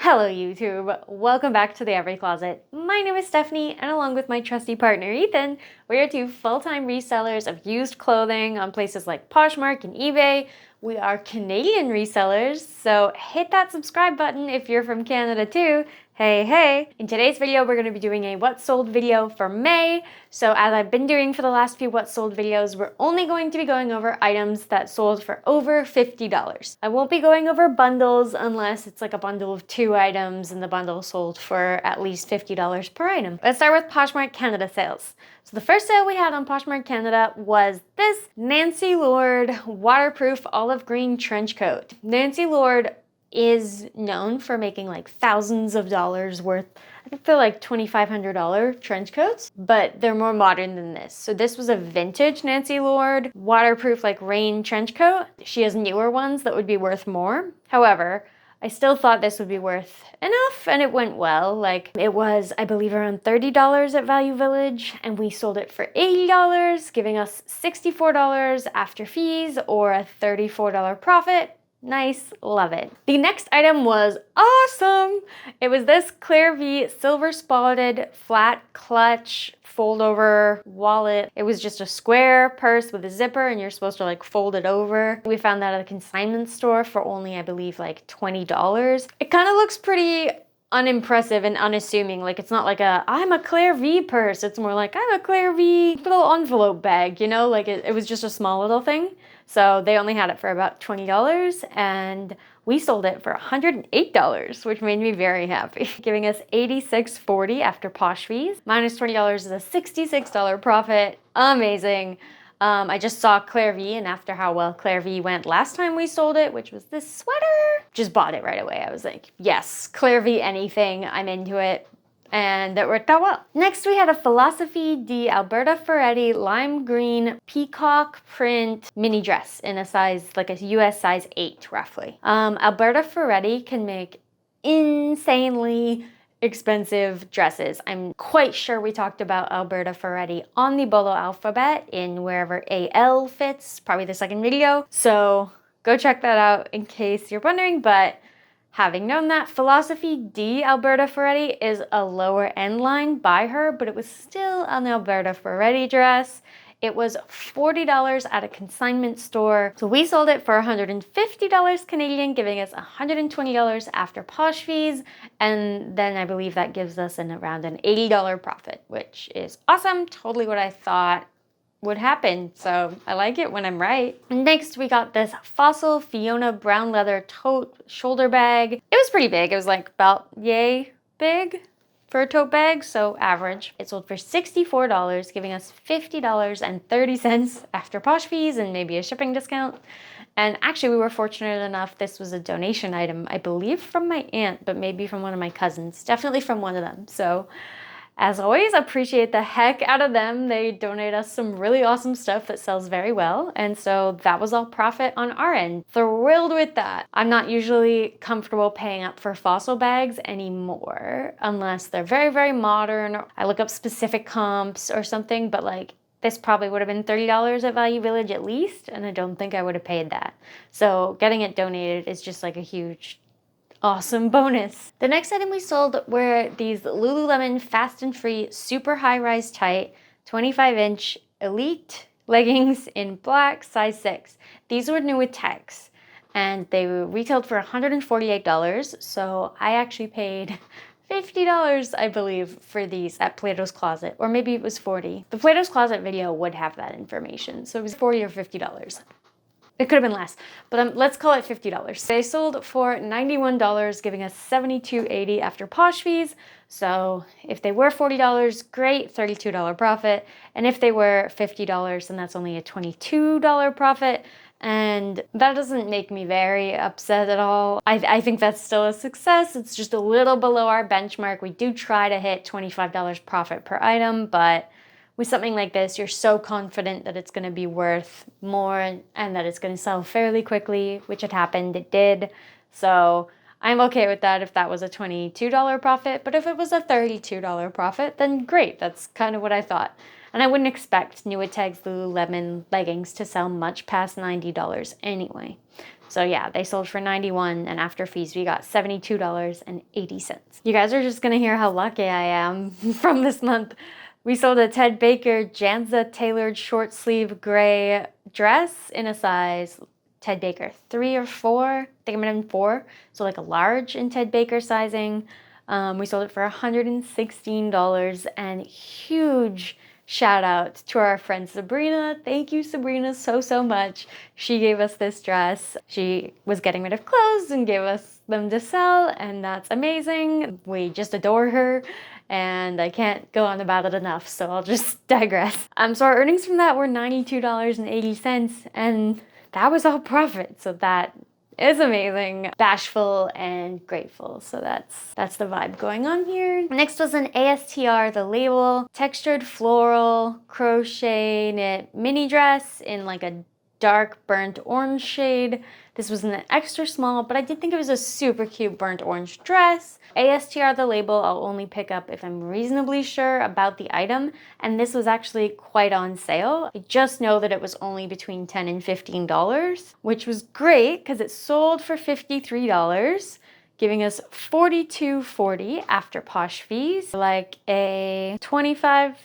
Hello YouTube, welcome back to the Every Closet. My name is Stephanie and along with my trusty partner Ethan, we are two full-time resellers of used clothing on places like Poshmark and eBay. We are Canadian resellers, so hit that subscribe button if you're from Canada too. Hey! In today's video, we're going to be doing a What Sold video for May. So as I've been doing for the last few What Sold videos, we're only going to be going over items that sold for over $50. I won't be going over bundles unless it's like a bundle of 2 items and the bundle sold for at least $50 per item. Let's start with Poshmark Canada sales. So the first sale we had on Poshmark Canada was this Nancy Lord waterproof olive green trench coat. Nancy Lord is known for making like thousands of dollars worth. I think they're like $2,500 trench coats, but they're more modern than this. So this was a vintage Nancy Lord waterproof like rain trench coat. She has newer ones that would be worth more. However, I still thought this would be worth enough and it went well. Like it was, I believe, around $30 at Value Village and we sold it for $80, giving us $64 after fees or a $34 profit. Nice, love it. The next item was awesome. It was this Claire V silver spotted flat clutch fold over wallet. It was just a square purse with a zipper and you're supposed to like fold it over. We found that at a consignment store for only, I believe, like $20. It kind of looks pretty unimpressive and unassuming. Like it's not like I'm a Claire V purse. It's more like I'm a Claire V little envelope bag, you know, like it was just a small little thing. So they only had it for about $20 and we sold it for $108, which made me very happy, giving us $86.40 after Posh fees. Minus $20 is a $66 profit. Amazing. I just saw Claire V and after how well Claire V went last time we sold it, which was this sweater, just bought it right away. I was like, yes, Claire V anything, I'm into it. And that worked out well. Next, we had a Philosophy di Alberta Ferretti lime green peacock print mini dress in a size, like a US size 8, roughly. Alberta Ferretti can make insanely expensive dresses. I'm quite sure we talked about Alberta Ferretti on the Bolo alphabet in wherever AL fits, probably the second video. So go check that out in case you're wondering, but having known that, Philosophy di Alberta Ferretti is a lower end line by her, but it was still an Alberta Ferretti dress. It was $40 at a consignment store. So we sold it for $150 Canadian, giving us $120 after Posh fees. And then I believe that gives us around an $80 profit, which is awesome. Totally what I thought would happen, so I like it when I'm right. Next, we got this Fossil Fiona brown leather tote shoulder bag. It was pretty big. It was like about yay big for a tote bag, so average. It sold for $64, giving us $50.30 after Posh fees and maybe a shipping discount. And actually, we were fortunate enough, this was a donation item, I believe from my aunt, but maybe from one of my cousins. Definitely from one of them, so as always, appreciate the heck out of them. They donate us some really awesome stuff that sells very well. And so that was all profit on our end. Thrilled with that. I'm not usually comfortable paying up for Fossil bags anymore, unless they're very, very modern. I look up specific comps or something, but like this probably would have been $30 at Value Village at least. And I don't think I would have paid that. So getting it donated is just like a huge awesome bonus. The next item we sold were these Lululemon Fast and Free super high-rise tight 25-inch elite leggings in black size 6. These were new with tags and they were retailed for $148. So I actually paid $50, I believe, for these at Plato's Closet, or maybe it was $40. The Plato's Closet video would have that information. So it was $40 or $50. It could have been less, but let's call it $50. They sold for $91, giving us $72.80 after Posh fees. So if they were $40, great, $32 profit. And if they were $50, then that's only a $22 profit. And that doesn't make me very upset at all. I think that's still a success. It's just a little below our benchmark. We do try to hit $25 profit per item, but with something like this, you're so confident that it's going to be worth more and that it's going to sell fairly quickly, which it happened, it did. So I'm okay with that if that was a $22 profit, but if it was a $32 profit, then great. That's kind of what I thought. And I wouldn't expect New Tags Lululemon leggings to sell much past $90 anyway. So yeah, they sold for $91, and after fees, we got $72.80. You guys are just gonna hear how lucky I am from this month. We sold a Ted Baker Janza tailored short sleeve gray dress in a size Ted Baker 3 or 4. I think I'm in 4, so like a large in Ted Baker sizing. We sold it for $116, and huge shout out to our friend Sabrina. Thank you, Sabrina, so much. She gave us this dress. She was getting rid of clothes and gave us them to sell, and that's amazing. We just adore her, and I can't go on about it enough, so I'll just digress. So our earnings from that were $92.80, and that was all profit, so that is amazing. Bashful and grateful. So that's the vibe going on here. Next was an ASTR, the label, textured floral crochet knit mini dress in like a dark burnt orange shade. This was an extra small, but I did think it was a super cute burnt orange dress. ASTR, the label, I'll only pick up if I'm reasonably sure about the item, and this was actually quite on sale. I just know that it was only between $10 and $15, which was great because it sold for $53, giving us $42.40 after Posh fees, like a $25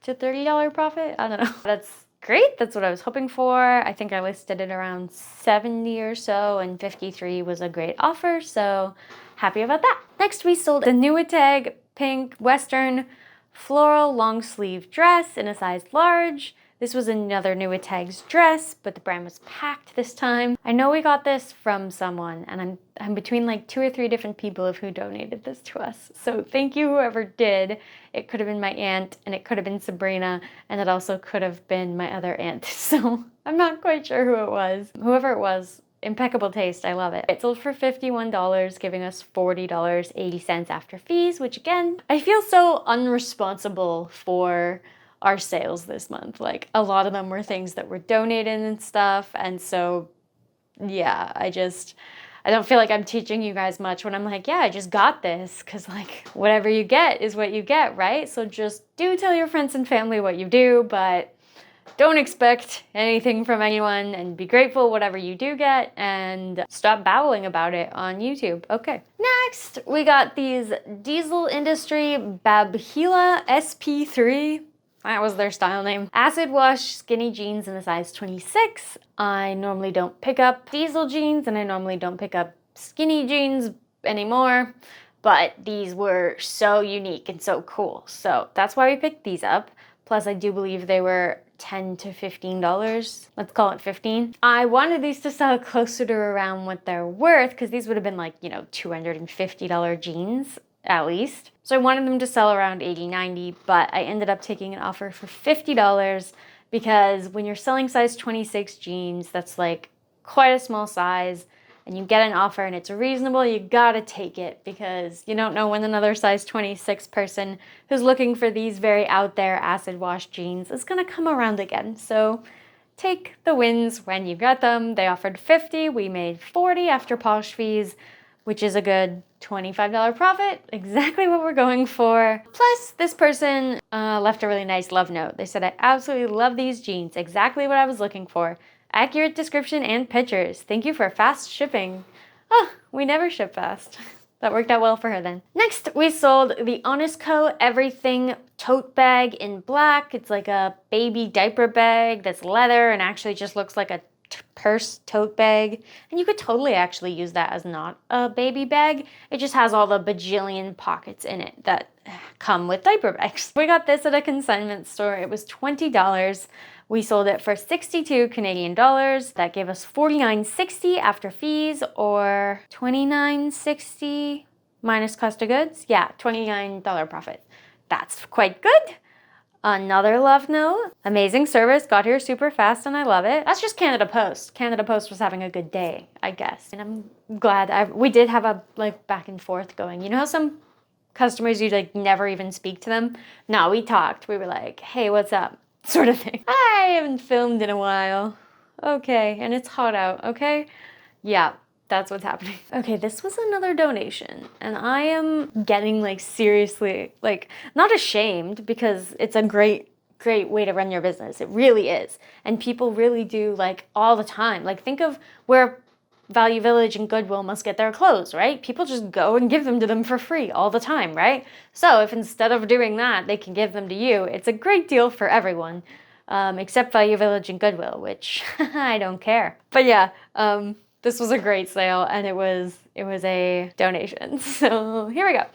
to $30 profit. I don't know. That's great. That's what I was hoping for. I think I listed it around 70 or so, and 53 was a great offer, so happy about that. Next, we sold the Nuitag pink Western floral long sleeve dress in a size large. This was another Nuitag's dress, but the brand was packed this time. I know we got this from someone, and I'm between like 2 or 3 different people of who donated this to us. So thank you, whoever did. It could have been my aunt, and it could have been Sabrina, and it also could have been my other aunt. So I'm not quite sure who it was. Whoever it was, impeccable taste. I love it. It sold for $51, giving us $40.80 after fees, which again, I feel so unresponsible for our sales this month. Like, a lot of them were things that were donated and stuff, and so yeah, I don't feel like I'm teaching you guys much when I'm like, yeah, I just got this, because like whatever you get is what you get, right? So just do tell your friends and family what you do, but don't expect anything from anyone, and be grateful whatever you do get, and stop babbling about it on YouTube. Okay. Next, we got these Diesel Industry Babhila SP3. That was their style name. Acid wash skinny jeans in a size 26. I normally don't pick up diesel jeans, and I normally don't pick up skinny jeans anymore, but these were so unique and so cool. So that's why we picked these up. Plus, I do believe they were $10 to $15. Let's call it 15. I wanted these to sell closer to around what they're worth, because these would have been like, you know, $250 jeans at least. So I wanted them to sell around $80, $90, but I ended up taking an offer for $50, because when you're selling size 26 jeans, that's like quite a small size, and you get an offer and it's reasonable, you gotta take it, because you don't know when another size 26 person who's looking for these very out there acid wash jeans is gonna come around again. So take the wins when you get them. They offered $50, we made $40 after Posh fees, which is a good $25 profit, exactly what we're going for. Plus, this person left a really nice love note. They said, I absolutely love these jeans, exactly what I was looking for. Accurate description and pictures. Thank you for fast shipping. Oh, we never ship fast. That worked out well for her then. Next, we sold the Honest Co. Everything tote bag in black. It's like a baby diaper bag that's leather and actually just looks like a purse tote bag, and you could totally actually use that as not a baby bag. It just has all the bajillion pockets in it that come with diaper bags. We got this at a consignment store. It was $20. We sold it for 62 Canadian dollars. That gave us $49.60 after fees, or $29.60 minus cost of goods. Yeah, $29 profit. That's quite good. Another love note. Amazing service, got here super fast, and I love it. That's just Canada Post. Canada Post was having a good day, I guess. And I'm glad we did have a like back and forth going. You know how some customers, you like never even speak to them? No, we talked. We were like, hey, what's up? Sort of thing. I haven't filmed in a while. Okay, and it's hot out, okay? Yeah. That's what's happening. Okay, this was another donation, and I am getting like seriously, like not ashamed, because it's a great way to run your business. It really is. And people really do, like all the time. Like think of where Value Village and Goodwill must get their clothes, right? People just go and give them to them for free all the time, right? So if instead of doing that, they can give them to you, it's a great deal for everyone, except Value Village and Goodwill, which I don't care. But yeah, this was a great sale, and it was a donation. So here we go.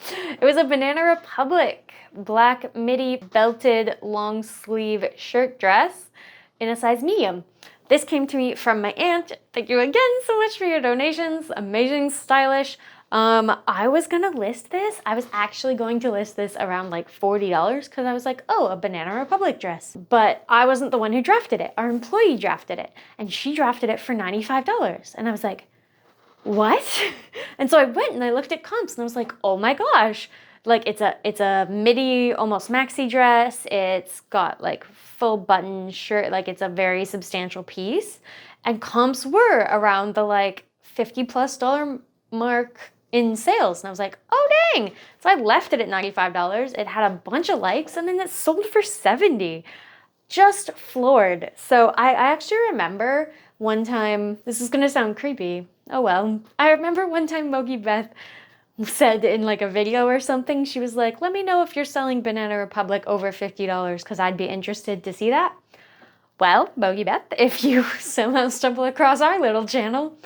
It was a Banana Republic black midi belted long sleeve shirt dress in a size medium. This came to me from my aunt. Thank you again so much for your donations. Amazing, stylish. I was gonna list this. I was actually going to list this around like $40 because I was like, oh, a Banana Republic dress. But I wasn't the one who drafted it. Our employee drafted it, and she drafted it for $95. And I was like, what? And so I went and I looked at comps and I was like, oh my gosh. Like it's a midi, almost maxi dress. It's got like full button shirt. Like it's a very substantial piece. And comps were around the like $50+ mark in sales. And I was like, oh dang. So I left it at $95. It had a bunch of likes and then it sold for $70. Just floored. So I actually remember one time, this is gonna sound creepy. Oh well. I remember one time Mogi Beth said in like a video or something, she was like, let me know if you're selling Banana Republic over $50 because I'd be interested to see that. Well, Mogi Beth, if you somehow stumble across our little channel,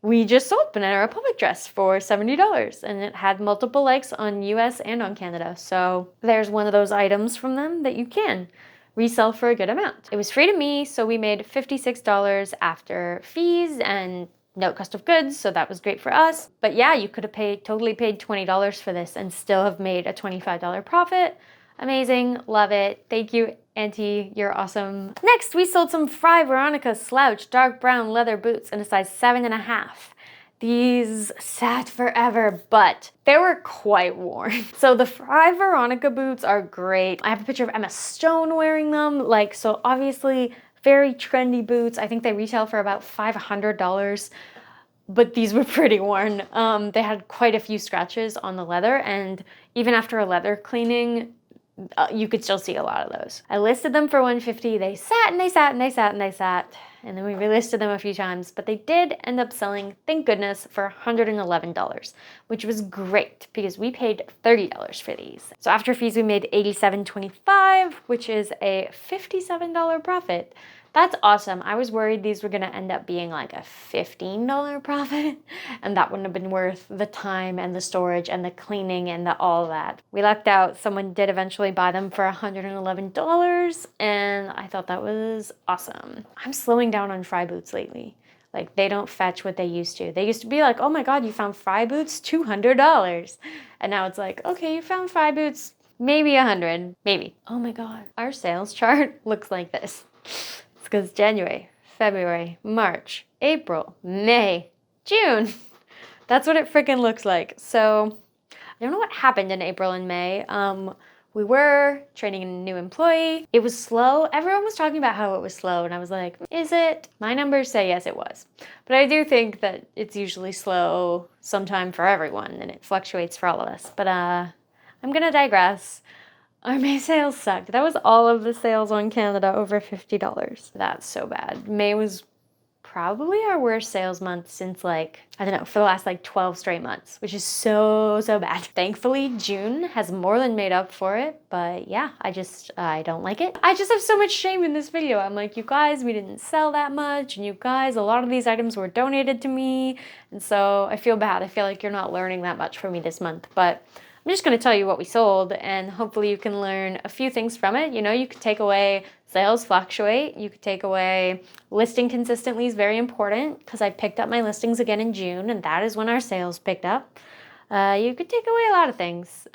we just sold Banana Republic dress for $70 and it had multiple likes on US and on Canada. So there's one of those items from them that you can resell for a good amount. It was free to me, so we made $56 after fees and no cost of goods, so that was great for us. But yeah, you could have totally paid $20 for this and still have made a $25 profit. Amazing, love it. Thank you, Auntie, you're awesome. Next, we sold some Fry Veronica slouch dark brown leather boots in a size 7.5. These sat forever, but they were quite worn. So the Fry Veronica boots are great. I have a picture of Emma Stone wearing them. Like, so obviously very trendy boots. I think they retail for about $500, but these were pretty worn. They had quite a few scratches on the leather, and even after a leather cleaning, you could still see a lot of those. I listed them for $150. They sat and they sat and they sat and they sat. And then we relisted them a few times, but they did end up selling, thank goodness, for $111, which was great because we paid $30 for these. So after fees, we made $87.25, which is a $57 profit. That's awesome. I was worried these were gonna end up being like a $15 profit, and that wouldn't have been worth the time and the storage and the cleaning and all that. We lucked out. Someone did eventually buy them for $111, and I thought that was awesome. I'm slowing down on Fry boots lately. Like, they don't fetch what they used to. They used to be like, oh my God, you found Fry boots? $200. And now it's like, okay, you found Fry boots, maybe 100, maybe. Oh my God. Our sales chart looks like this. Because January, February, March, April, May, June. That's what it freaking looks like. So I don't know what happened in April and May. We were training a new employee. It was slow. Everyone was talking about how it was slow, and I was like, is it? My numbers say yes, it was. But I do think that it's usually slow sometime for everyone, and it fluctuates for all of us. But I'm gonna digress. Our May sales sucked. That was all of the sales on Canada over $50. That's so bad. May was probably our worst sales month since like, I don't know, for the last like 12 straight months, which is so bad. Thankfully, June has more than made up for it, but yeah, I don't like it. I just have so much shame in this video. I'm like, you guys, we didn't sell that much, and you guys, a lot of these items were donated to me, and so I feel bad. I feel like you're not learning that much from me this month, but I'm just going to tell you what we sold, and hopefully you can learn a few things from it. You know, you could take away sales fluctuate. You could take away listing consistently is very important, because I picked up my listings again in June, and that is when our sales picked up. You could take away a lot of things.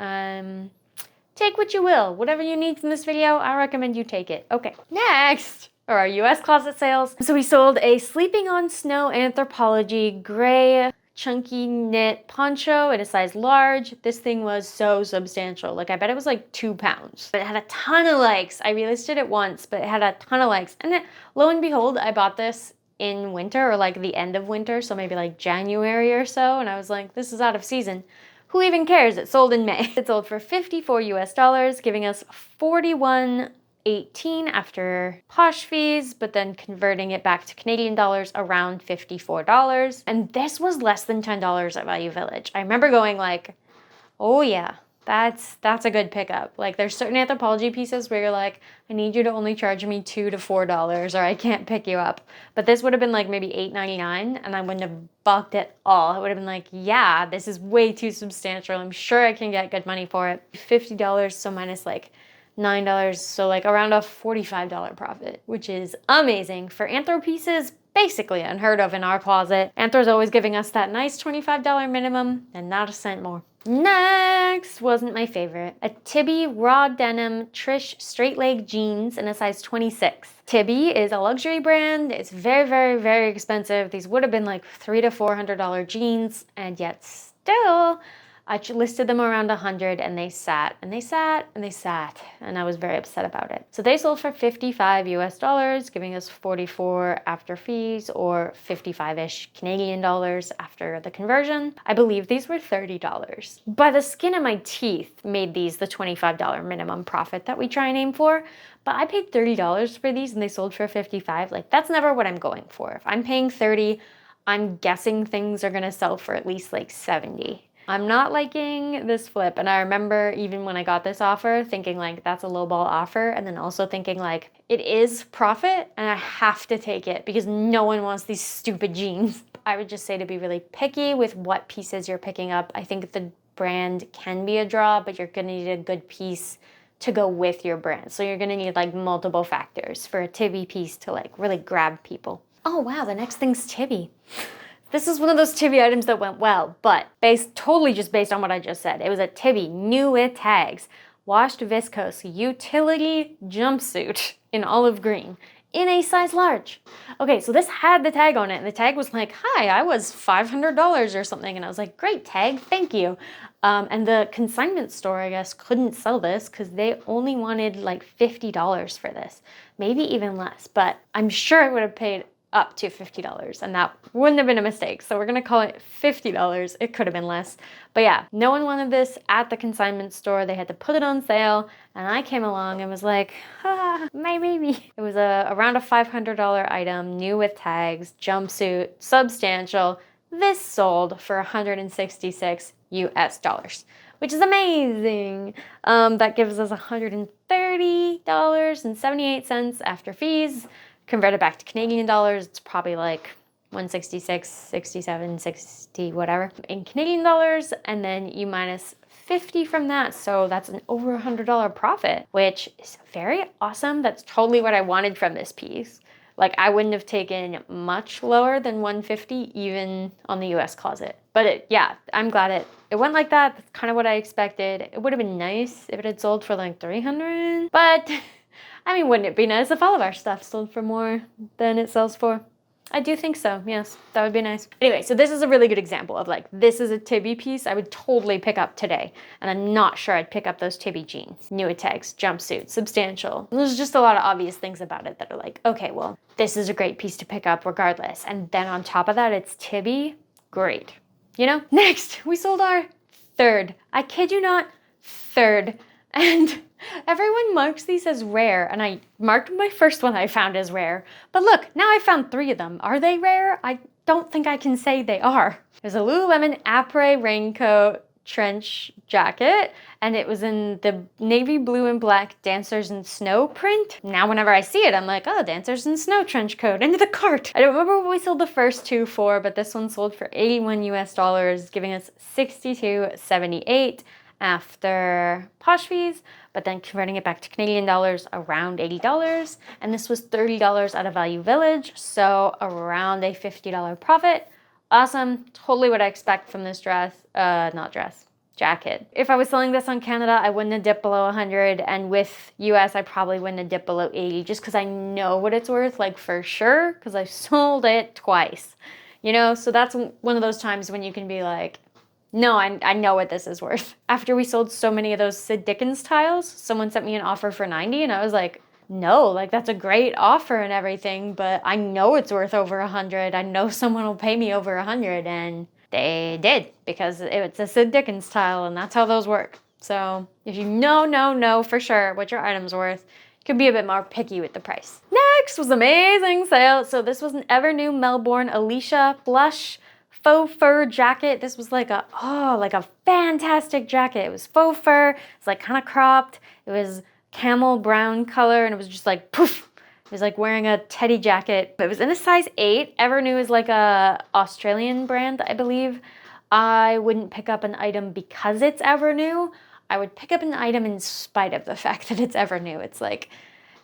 Take what you will. Whatever you need from this video, I recommend you take it. Okay, next are our US closet sales. So we sold a Sleeping on Snow Anthropology gray chunky knit poncho in a size large. This thing was so substantial. Like, I bet it was like 2 pounds. But it had a ton of likes. I relisted it once, but it had a ton of likes. And then, lo and behold, I bought this in winter, or like the end of winter, so maybe like January or so. And I was like, this is out of season. Who even cares? It sold in May. It sold for $54 US, giving us 41 $18 after Posh fees, but then converting it back to Canadian dollars, around $54. And this was less than $10 at Value Village. I remember going like, oh yeah, that's a good pickup. Like there's certain Anthropologie pieces where you're like, I need you to only charge me $2 to $4 or I can't pick you up. But this would have been like maybe $8.99 and I wouldn't have balked at all. It would have been like, yeah, this is way too substantial. I'm sure I can get good money for it. $50, so minus like $9, so like around a $45 profit, which is amazing. For Anthro pieces, basically unheard of in our closet. Anthro's always giving us that nice $25 minimum and not a cent more. Next wasn't my favorite. A Tibby raw denim Trish straight leg jeans in a size 26. Tibby is a luxury brand. It's very, very, very expensive. These would have been like $300 to $400 jeans, and yet still I listed them around 100 and they sat and they sat and they sat, and I was very upset about it. So they sold for $55 US, giving us 44 after fees, or 55-ish Canadian dollars after the conversion. I believe these were $30. By the skin of my teeth made these the $25 minimum profit that we try and aim for, but I paid $30 for these and they sold for 55. Like that's never what I'm going for. If I'm paying 30, I'm guessing things are gonna sell for at least like 70. I'm not liking this flip, and I remember even when I got this offer thinking like that's a lowball offer, and then also thinking like it is profit and I have to take it because no one wants these stupid jeans. I would just say to be really picky with what pieces you're picking up. I think the brand can be a draw, but you're gonna need a good piece to go with your brand. So you're gonna need like multiple factors for a Tibby piece to like really grab people. Oh wow, the next thing's Tibby. This is one of those Tibby items that went well, but totally just based on what I just said. It was a Tibby, new with tags, washed viscose utility jumpsuit in olive green in a size large. Okay, so this had the tag on it, and the tag was like, hi, I was $500 or something. And I was like, great tag, thank you. And the consignment store, I guess, couldn't sell this because they only wanted like $50 for this, maybe even less. But I'm sure I would have paid up to $50, and that wouldn't have been a mistake. So we're gonna call it $50. It could have been less. But yeah, no one wanted this at the consignment store. They had to put it on sale, and I came along and was like, ah, my baby. It was around a $500 item, new with tags, jumpsuit, substantial. This sold for $166 US, which is amazing. That gives us $130.78 after fees. Convert it back to Canadian dollars, it's probably like 166, 67, 60, whatever in Canadian dollars, and then you minus 50 from that, so that's an over $100 profit, which is very awesome. That's totally what I wanted from this piece. Like I wouldn't have taken much lower than 150 even on the US closet. But yeah, I'm glad it went like that. That's kind of what I expected. It would have been nice if it had sold for like 300, but I mean, wouldn't it be nice if all of our stuff sold for more than it sells for? I do think so, yes, that would be nice. Anyway, so this is a really good example of like, this is a Tibby piece I would totally pick up today. And I'm not sure I'd pick up those Tibby jeans. New with tags, jumpsuit, substantial. There's just a lot of obvious things about it that are like, okay, well, this is a great piece to pick up regardless. And then on top of that, it's Tibby, great. You know? Next, we sold our third, I kid you not, third. And everyone marks these as rare, and I marked my first one I found as rare. But look, now I found 3 of them. Are they rare? I don't think I can say they are. There's a Lululemon après raincoat trench jacket, and it was in the navy blue and black Dancers in Snow print. Now whenever I see it, I'm like, oh, Dancers in Snow trench coat, into the cart. I don't remember what we sold the first 2 for, but this one sold for $81 US, giving us $62.78 after Posh fees, but then converting it back to Canadian dollars, around $80. And this was $30 out of Value Village, so around a $50 profit. Awesome, totally what I expect from this jacket. If I was selling this on Canada, I wouldn't have dipped below 100, and with US, I probably wouldn't have dipped below 80, just because I know what it's worth, like for sure, because I sold it twice. You know, so that's one of those times when you can be like, no, I know what this is worth. After we sold so many of those Sid Dickens tiles, someone sent me an offer for 90, and I was like, no, like that's a great offer and everything, but I know it's worth over 100. I know someone will pay me over 100, and they did, because it's a Sid Dickens tile, and that's how those work. So if you know for sure what your item's worth, could be a bit more picky with the price. Next was amazing sale. So this was an Ever New Melbourne Alicia plush faux fur jacket. This was like a fantastic jacket. It was faux fur. It's like kind of cropped. It was camel brown color and it was just like poof. It was like wearing a teddy jacket. It was in a size 8. Ever-New is like a Australian brand, I believe. I wouldn't pick up an item because it's Ever-New. I would pick up an item in spite of the fact that it's Ever-New. It's like,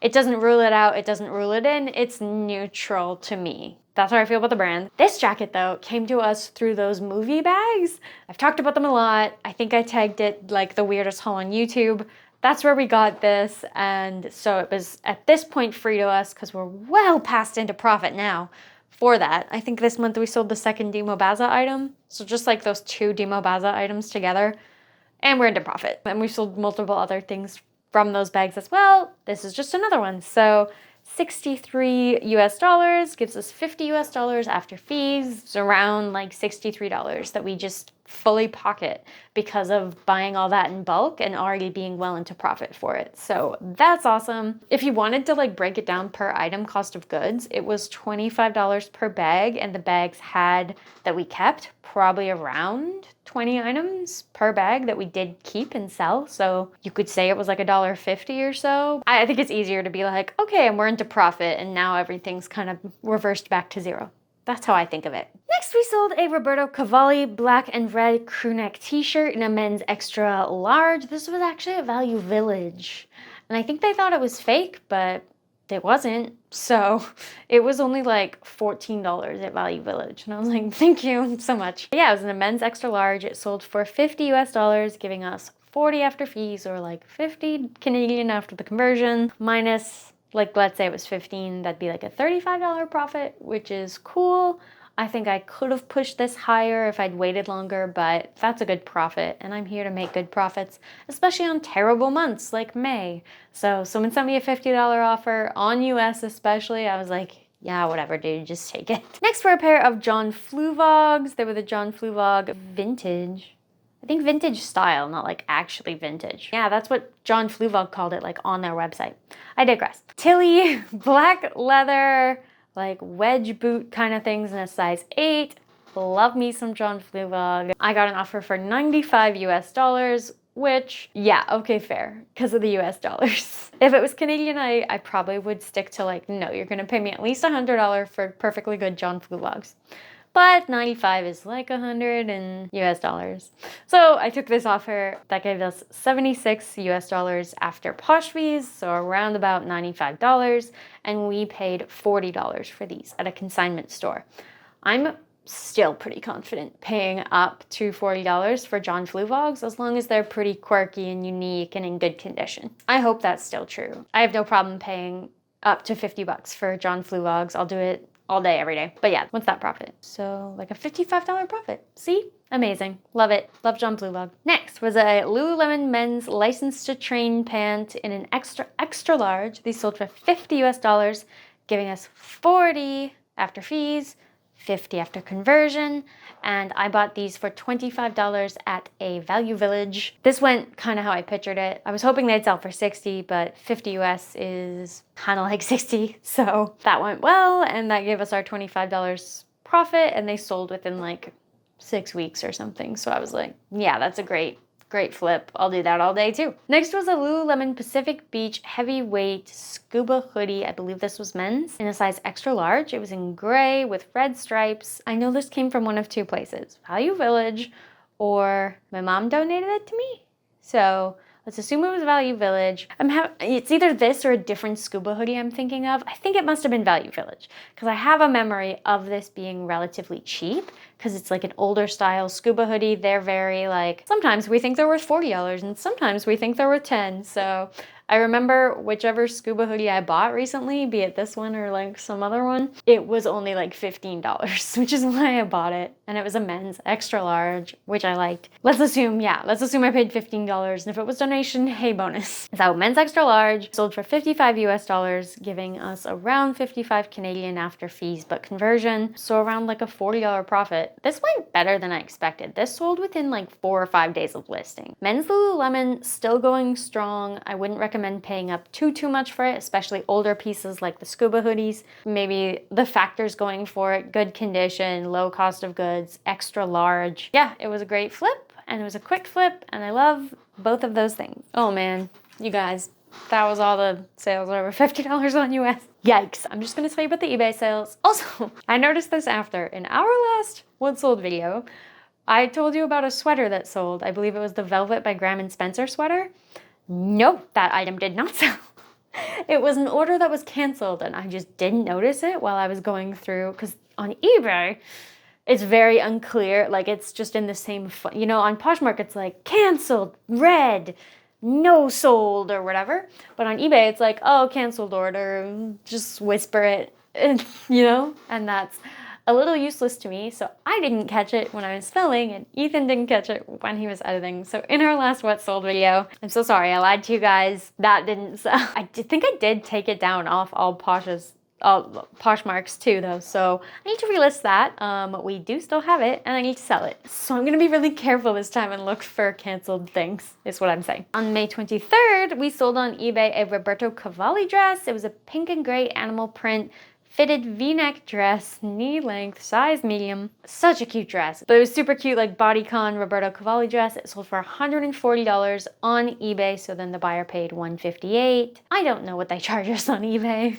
it doesn't rule it out, it doesn't rule it in, it's neutral to me. That's how I feel about the brand. This jacket though came to us through those movie bags. I've talked about them a lot. I think I tagged it like the weirdest haul on YouTube. That's where we got this, and so it was at this point free to us because we're well past into profit now for that. I think this month we sold the second Demo Baza item, so just like those 2 Demo Baza items together, and we're into profit. And we sold multiple other things from those bags as well. This is just another one. So $63 US gives us $50 US after fees. It's around like $63 that we just fully pocket because of buying all that in bulk and already being well into profit for it. So that's awesome. If you wanted to like break it down per item cost of goods, it was $25 per bag, and the bags had that we kept probably around 20 items per bag that we did keep and sell. So you could say it was like $1.50 or so. I think it's easier to be like, okay, and we're into profit and now everything's kind of reversed back to zero. That's how I think of it. Next, we sold a Roberto Cavalli black and red crew neck t-shirt in a men's extra large. This was actually at Value Village. And I think they thought it was fake, but it wasn't. So it was only like $14 at Value Village. And I was like, thank you so much. But yeah, it was in a men's extra large. It sold for $50 US, giving us 40 after fees, or like 50 Canadian after the conversion, minus, like, let's say it was 15, that'd be like a $35 profit, which is cool. I think I could have pushed this higher if I'd waited longer, but that's a good profit, and I'm here to make good profits, especially on terrible months like May. So someone sent me a $50 offer on US especially. I was like, yeah, whatever, dude, just take it. Next were a pair of John Fluvogs. They were the John Fluvog vintage. I think vintage style, not like actually vintage. Yeah, that's what John Fluvog called it, like on their website. I digress. Tilly, black leather, like wedge boot kind of things in a size 8. Love me some John Fluvog. I got an offer for $95 US, which, yeah, okay, fair, because of the US dollars. If it was Canadian, I probably would stick to like, no, you're gonna pay me at least $100 for perfectly good John Fluvogs. But 95 is like 100 in US dollars. So I took this offer that gave us $76 US after Posh fees, so around about $95, and we paid $40 for these at a consignment store. I'm still pretty confident paying up to $40 for John Fluvogs as long as they're pretty quirky and unique and in good condition. I hope that's still true. I have no problem paying up to $50 for John Fluvogs. I'll do it all day, every day. But yeah, what's that profit? So like a $55 profit. See? Amazing. Love it. Love John Fluvog. Next was a Lululemon men's license to train pant in an extra large. These sold for $50 US, giving us 40 after fees, 50 after conversion, and I bought these for $25 at a Value Village. This went kind of how I pictured it. I was hoping they'd sell for 60, but 50 US is kind of like 60, so that went well, and that gave us our $25 profit, and they sold within like 6 weeks or something. So I was like, yeah, that's a great flip. I'll do that all day too. Next was a Lululemon Pacific Beach heavyweight scuba hoodie. I believe this was men's in a size extra large. It was in gray with red stripes. I know this came from one of 2 places, Value Village, or my mom donated it to me. So let's assume it was Value Village. It's either this or a different scuba hoodie I'm thinking of. I think it must have been Value Village because I have a memory of this being relatively cheap because it's like an older style scuba hoodie. They're very like, sometimes we think they're worth $40 and sometimes we think they're worth $10. So I remember whichever scuba hoodie I bought recently, be it this one or like some other one, it was only like $15, which is why I bought it. And it was a men's extra large, which I liked. Let's assume I paid $15. And if it was donation, hey, bonus. So men's extra large sold for $55 US, giving us around 55 Canadian after fees, but conversion, so around like a $40 profit. but this went better than I expected. This sold within like 4 or 5 days of listing. Men's Lululemon still going strong. I wouldn't recommend paying up too much for it, especially older pieces like the scuba hoodies. Maybe the factors going for it, good condition, low cost of goods, extra large. Yeah, it was a great flip and it was a quick flip and I love both of those things. Oh man, you guys, that was all the sales over $50 on US. Yikes. I'm just gonna tell you about the eBay sales. Also, I noticed this after. In our last What Sold video, I told you about a sweater that sold. I believe it was the Velvet by Graham & Spencer sweater. Nope, that item did not sell. It was an order that was canceled and I just didn't notice it while I was going through, because on eBay, it's very unclear. Like it's just in the same, you know, on Poshmark, it's like canceled, red, no sold or whatever. But on eBay, it's like, oh, canceled order, just whisper it, you know, and that's a little useless to me. So I didn't catch it when I was filming and Ethan didn't catch it when he was editing. So in our last What Sold video, I'm so sorry, I lied to you guys. That didn't sell. I think I did take it down off all Poshmarks too though, so I need to relist that. We do still have it and I need to sell it. So I'm gonna be really careful this time and look for canceled things, is what I'm saying. On May 23rd, we sold on eBay a Roberto Cavalli dress. It was a pink and gray animal print fitted v-neck dress, knee length, size medium. Such a cute dress. But it was super cute, like bodycon Roberto Cavalli dress. It sold for $140 on eBay, so then the buyer paid $158. I don't know what they charge us on eBay,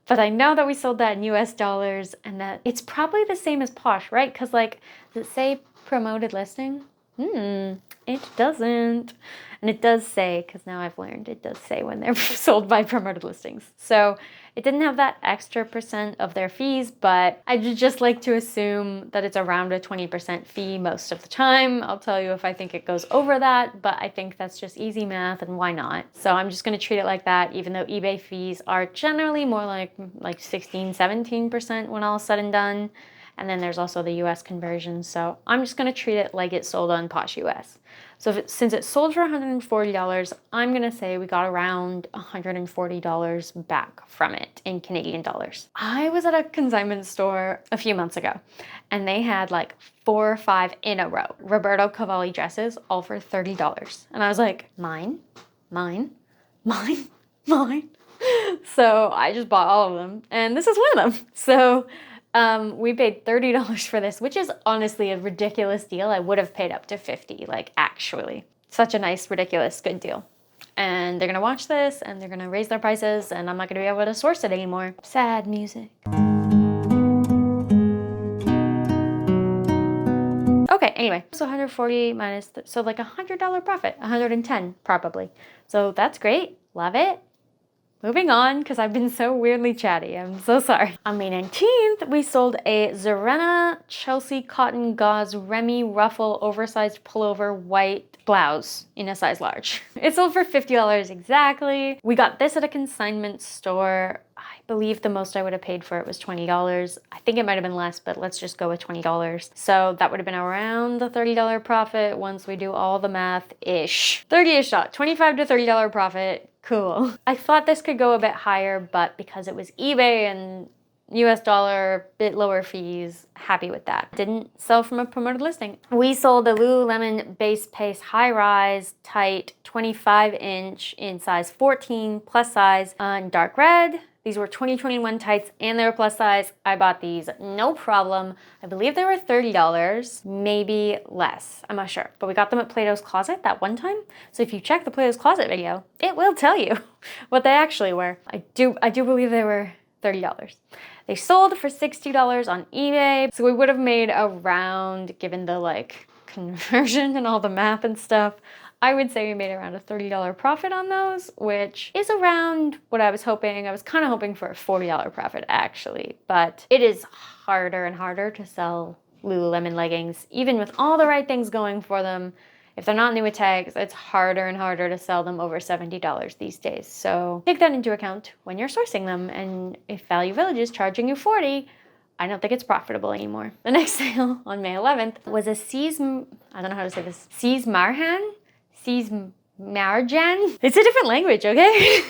but I know that we sold that in US dollars and that it's probably the same as Posh, right? Because like, does it say promoted listing? It doesn't. And it does say, because now I've learned, it does say when they're sold by promoted listings. So it didn't have that extra percent of their fees, but I just like to assume that it's around a 20% fee most of the time. I'll tell you if I think it goes over that, but I think that's just easy math and why not? So I'm just gonna treat it like that, even though eBay fees are generally more like 16, 17% when all is said and done. And then there's also the US conversion. So I'm just gonna treat it like it sold on Posh US. So since it sold for $140, I'm gonna say we got around $140 back from it in Canadian dollars. I was at a consignment store a few months ago and they had like 4 or 5 in a row Roberto Cavalli dresses, all for $30. And I was like, mine, mine, mine, mine. So I just bought all of them and this is one of them. So we paid $30 for this, which is honestly a ridiculous deal. I would have paid up to $50, like actually. Such a nice, ridiculous, good deal. And they're gonna watch this and they're gonna raise their prices and I'm not gonna be able to source it anymore. Sad music. Okay, anyway, so 140 minus, so like $100 profit, 110 probably. So that's great, love it. Moving on, because I've been so weirdly chatty. I'm so sorry. On May 19th, we sold a Zarena Chelsea cotton gauze Remy ruffle oversized pullover white blouse in a size large. It sold for $50 exactly. We got this at a consignment store. I believe the most I would have paid for it was $20. I think it might have been less, but let's just go with $20. So that would have been around the $30 profit once we do all the math-ish. 30-ish, $25 to $30 profit. Cool. I thought this could go a bit higher, but because it was eBay and US dollar, bit lower fees, happy with that. Didn't sell from a promoted listing. We sold a Lululemon base pace high rise tight 25-inch in size 14 plus size in dark red. These were 2021 tights and they were plus size. I bought these, no problem. I believe they were $30, maybe less. I'm not sure, but we got them at Plato's Closet that one time. So if you check the Plato's Closet video, it will tell you what they actually were. I do believe they were $30. They sold for $60 on eBay. So we would have made around, given the like conversion and all the math and stuff, I would say we made around a $30 profit on those, which is around what I was hoping. I was kind of hoping for a $40 profit actually, but it is harder and harder to sell Lululemon leggings, even with all the right things going for them. If they're not new with tags, it's harder and harder to sell them over $70 these days. So take that into account when you're sourcing them. And if Value Village is charging you $40, I don't think it's profitable anymore. The next sale on May 11th was a I don't know how to say this, Marjan. It's a different language, okay?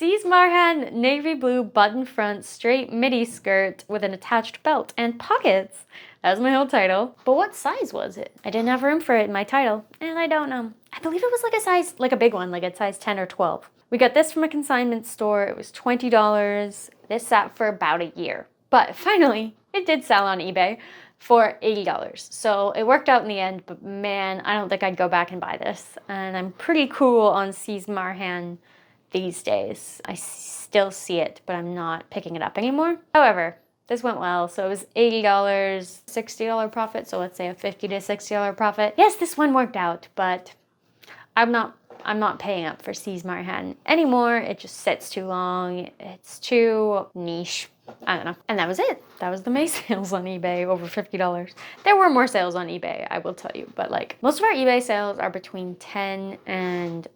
Marjan navy blue button front straight midi skirt with an attached belt and pockets That was my whole title. But what size was it? I didn't have room for it in my title, and I don't know. I believe it was like a size, like a big one, like a size 10 or 12. We got this from a consignment store. It was $20. This sat for about a year. But finally, it did sell on eBay for $80. So it worked out in the end, but man, I don't think I'd go back and buy this. And I'm pretty cool on C's Marhan these days. I still see it, but I'm not picking it up anymore. However, this went well. So it was $80, $60 profit. So let's say a $50 to $60 profit. Yes, this one worked out, but I'm not paying up for C's Marhan anymore. It just sits too long. It's too niche. I don't know. And that was it. That was the May sales on eBay, over $50. There were more sales on eBay, I will tell you. But like most of our eBay sales are between $10 and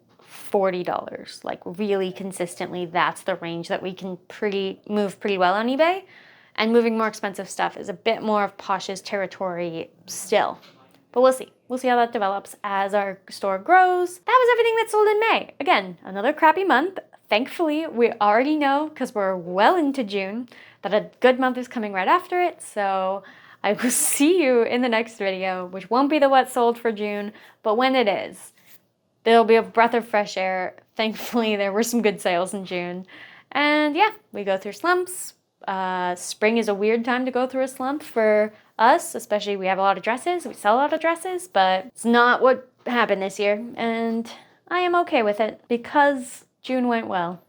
$40. Like really consistently, that's the range that we can move pretty well on eBay. And moving more expensive stuff is a bit more of Posh's territory still. But we'll see. We'll see how that develops as our store grows. That was everything that sold in May. Again, another crappy month. Thankfully, we already know, because we're well into June, that a good month is coming right after it. So I will see you in the next video, which won't be the what sold for June, but when it is, there'll be a breath of fresh air. Thankfully, there were some good sales in June. And yeah, we go through slumps. Spring is a weird time to go through a slump for us, especially we have a lot of dresses. We sell a lot of dresses, but it's not what happened this year. And I am okay with it because June went well.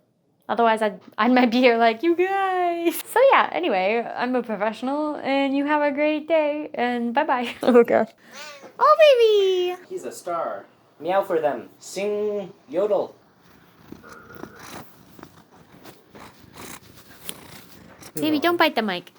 Otherwise, I might be here like, you guys. So yeah, anyway, I'm a professional and you have a great day and bye-bye. Oh God. Oh, baby. He's a star. Meow for them. Sing, yodel. Baby, don't bite the mic.